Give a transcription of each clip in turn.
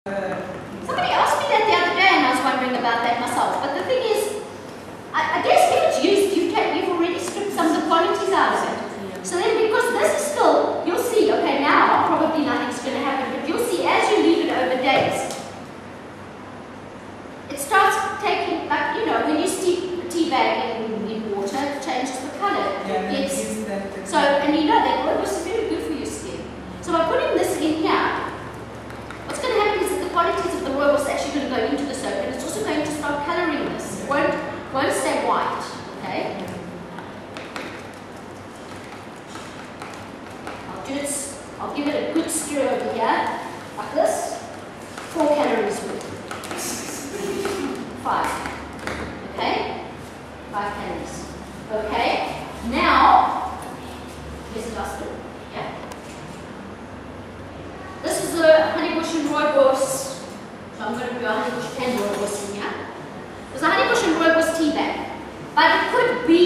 Somebody asked me that the other day and I was wondering about that myself. But the thing is, I guess if it's used, you've already stripped some of the qualities out of it. So then because this is still, you'll see, okay, now probably nothing's going to happen, but you'll see as you leave it over days, it starts taking, like, you know, when you steep a tea bag in water, it changes the color. Yeah, so, and you know that rooibos is very good for your skin. So by putting this in here, what's going to happen is that the qualities of the rooibos are actually going to go into the soap, and it's also going to start coloring this. It won't stay white, okay? I'll give it a good stir over here, like this. 4 calories worth. 5. Okay? 5 calories. Okay? Now, here's the dustbin. Yeah? This is a honeybush and rooibos. So I'm going to do a honeybush and rooibos in here. There's a honeybush and rooibos tea bag. But it could be,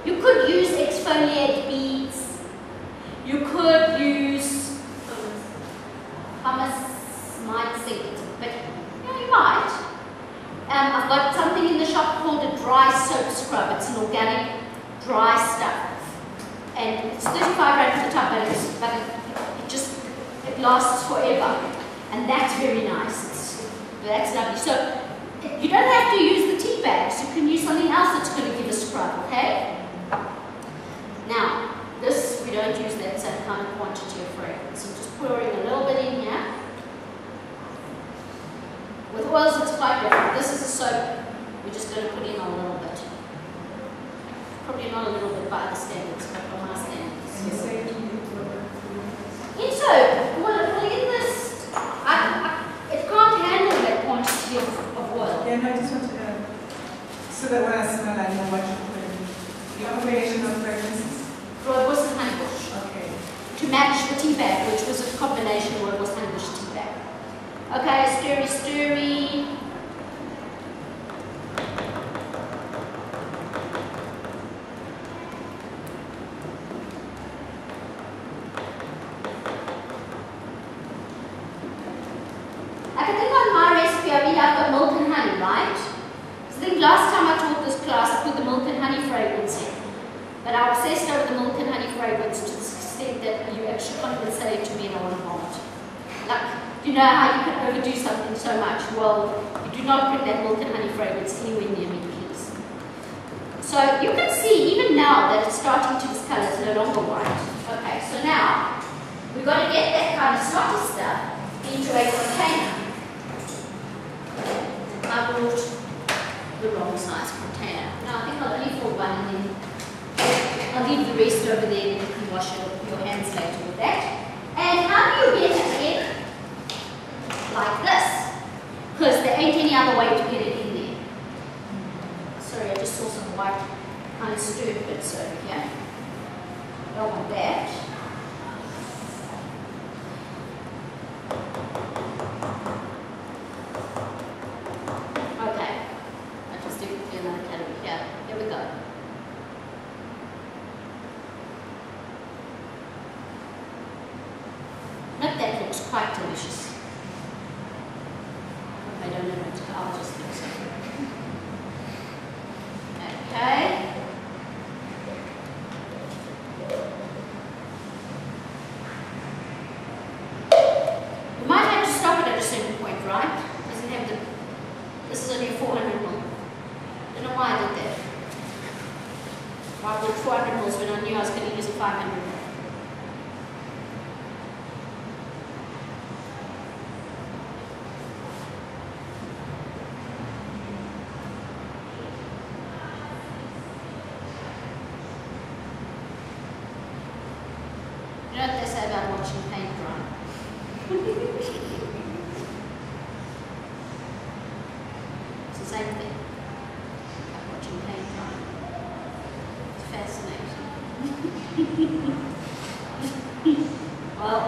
you could use exfoliate beads. You could use hummus, might think it's a bit, yeah, you might. I've got something in the shop called a dry soap scrub. It's an organic dry stuff. And it's 35 rand for the tub, but it lasts forever. And that's very nice. That's lovely. So you don't have to use the tea bags. You can use something else that's going to give a scrub, okay? Now, this, we don't use that same kind of quantity of fragrance. I'm just pouring a little bit in here. With oils, it's quite different. This is a soap. We're just going to put in a little bit. Probably not a little bit by the standards, but by my standards. In soap, well, in this, it can't handle that quantity of oil. Yeah, no, I just want to, so that when I smell, I know what you're putting. Your combination of fragrances? Rooibos and honeybush. Okay. To match the tea bag, which was a combination rooibos honeybush tea bag. Okay, stirry, stirry. I think on my recipe over here I've got milk and honey, right? So I think last time I taught this class I put the milk and honey fragrance in. But I obsessed over the milk and honey fragrance to the extent that you actually compensated to me and I want to vomit. Like, you know how you can overdo something so much? Well, you do not bring that milk and honey fragrance anywhere near me, please. So you can see even now that it's starting to discolor, it's no longer white. Okay, so now we've got to get that kind of snotty stuff into a container. I brought the wrong size container. Now I think I'll only fill one and then I'll leave the rest over there and you can wash your hands later with that. And how do you get it in? Like this. Because there ain't any other way to get it in there. Sorry, I just saw some white kind of stirred bits over here. I don't want that. Okay. I just do another calorie here. Here we go. That looks quite delicious. I don't know what to, I'll just mix it. Okay. You might have to stop it at a certain point, right? Doesn't have to, this is only a 400 ml. I don't know why I did that. Why I bought 400 ml when I knew I was going to use a 500 ml. You know what they say about watching paint dry? It's the same thing. Like watching paint dry. It's fascinating. Well,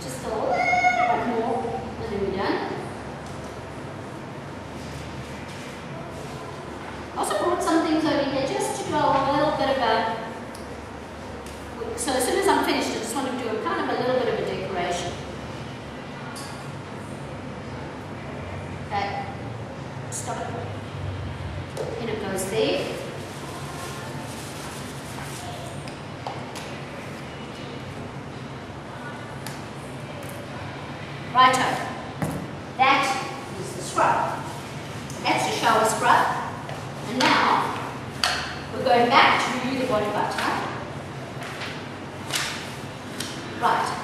just a little bit more and then we're done. I also brought some things over here just to do a little bit of a. So as soon as I'm finished, I just want to do a kind of a little bit of a decoration. stop it. And it goes there. Righto. That is the scrub. That's the shower scrub. And now we're going back to the body butter. Right.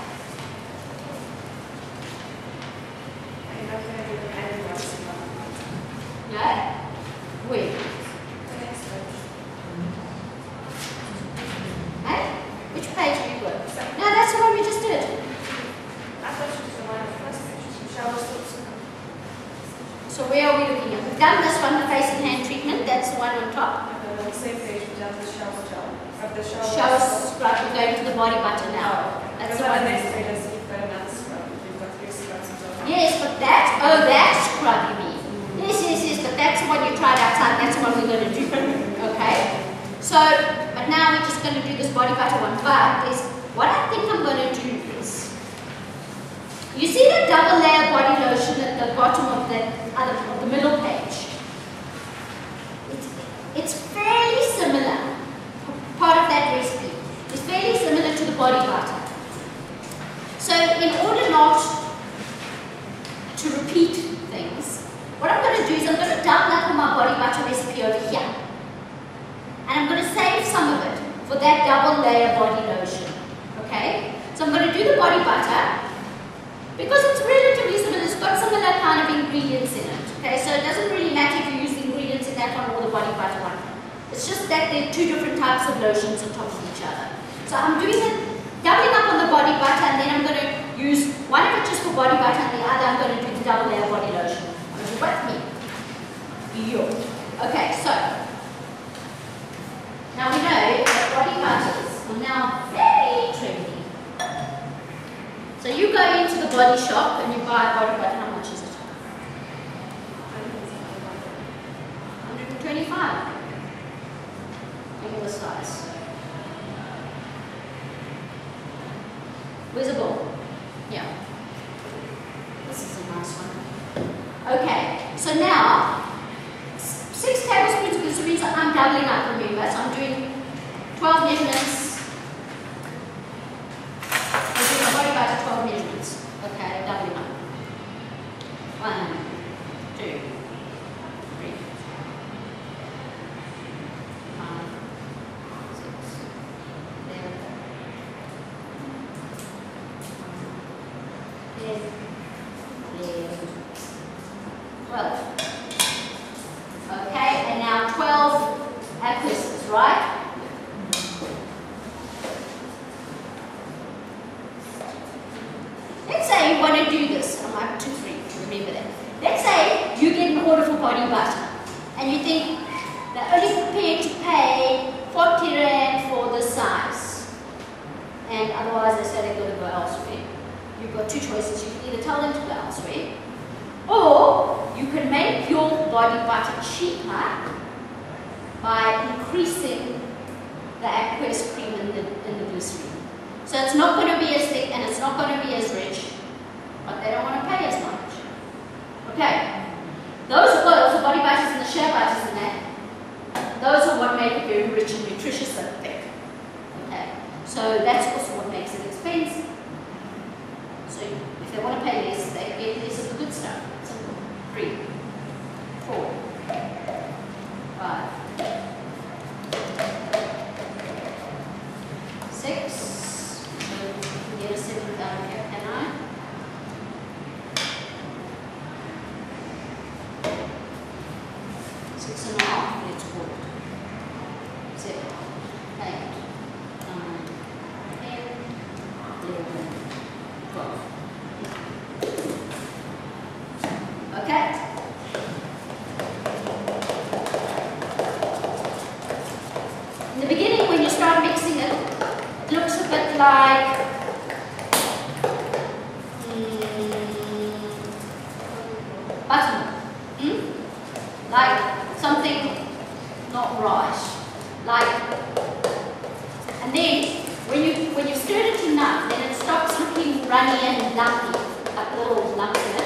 Yeah? Wait. Hey? Which page are you with? No, that's the one we just did. I thought she was the one on the first page. Shower soaps. So where are we looking at? We've done this one, the face and hand treatment. That's the one on top. On the same page, we done the shower gel. Of the Shower scrub. We're going to the body butter now. That's the one. The next page is you've got another scrub. You've got 3 scrubs and so on. Yes, but that, oh, that scrub you mean. Yes, but that's the one you tried outside. That's the one we're going to do. Okay? So, but now we're just going to do this body butter one. But there's, what I think I'm going to do is, you see the double layer body lotion at the bottom of the middle page? It's fairly similar. Part of that recipe is fairly similar to the body butter. So in order not to repeat things, what I'm going to do is I'm going to double up on my body butter recipe over here. And I'm going to save some of it for that double layer body lotion. Okay? So I'm going to do the body butter because it's relatively similar. It's got similar kind of ingredients in it. Okay? So it doesn't really matter if you use the ingredients in that one or the body butter one. It's just that they're two different types of lotions on top of each other. So I'm doing it, doubling up on the body butter, and then I'm going to use one of it just for body butter and the other I'm going to do the double layer body lotion. Are you with me? Yo. Okay, so now we know that body butters are now very trendy. So you go into the body shop and you buy a body butter. How much is it? 125. Look at the size. Where's the ball? Yeah. This is a nice one. Okay, so now 6 tablespoons of glycerin, so I'm doubling up, remember. So I'm doing 12 measurements. I'm doing a body butter 12 measurements. Okay, doubling up. 1, 2, 3, 5, 6, 7, 10, 11, 12. Okay, and now 12 acquisitions, right? Let's say you want to do this. I'm like 2, 3, remember that. Let's say you get an order for body butter and you think they're only prepared to pay 40 Rand for the size. And otherwise they say they're going to go elsewhere. You've got 2 choices. You can either tell them to go elsewhere, or you can make your body butter cheaper by increasing the aqueous cream in the glycerin. So it's not going to be as thick and it's not going to be as rich, but they don't want to pay as much. Okay, those oils, the body butters and the shea butters and that, those are what make it very rich and nutritious and thick. Okay, so that's also what makes it expensive. So if they want to pay less, they get less of the good stuff. 3, 4, 5, 6. So you can get a 7 down here, can I? 6.5, let's call it. 7, 8, 9, 10, 11, 12. Okay. In the beginning, when you start mixing it, it looks a bit like buttermilk. Like something not right. Like, and then when you stir it enough, then it stops looking runny and lumpy, like little lumps in it.